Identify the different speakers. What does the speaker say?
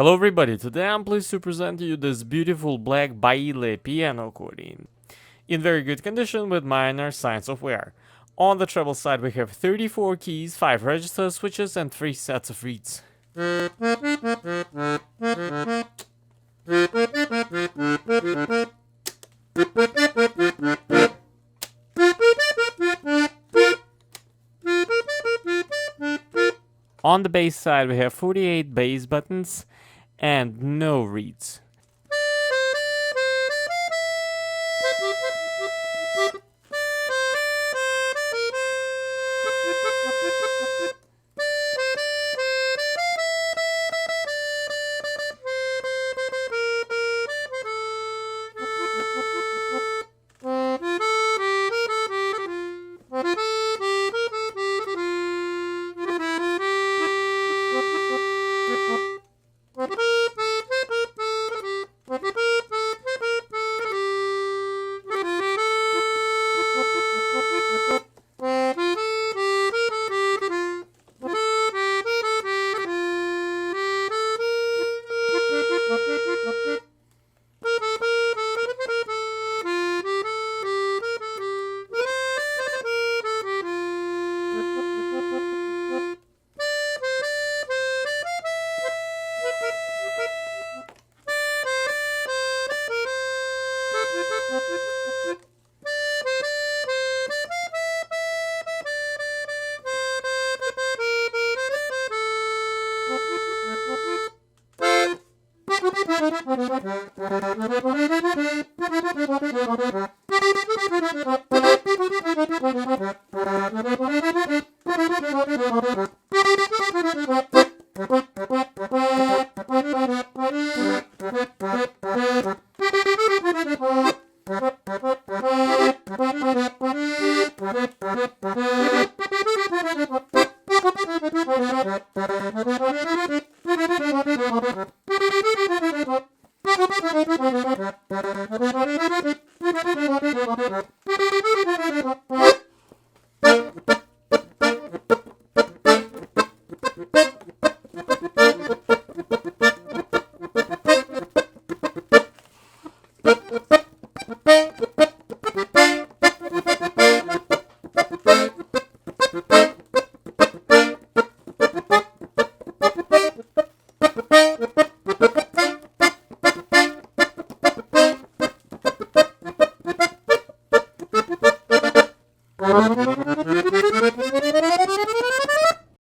Speaker 1: Hello everybody, today I'm pleased to present you this beautiful black Baile piano accordion. In very good condition with minor signs of wear. On the treble side we have 34 keys, 5 register switches and 3 sets of reeds. On the bass side we have 48 bass buttons and no reeds.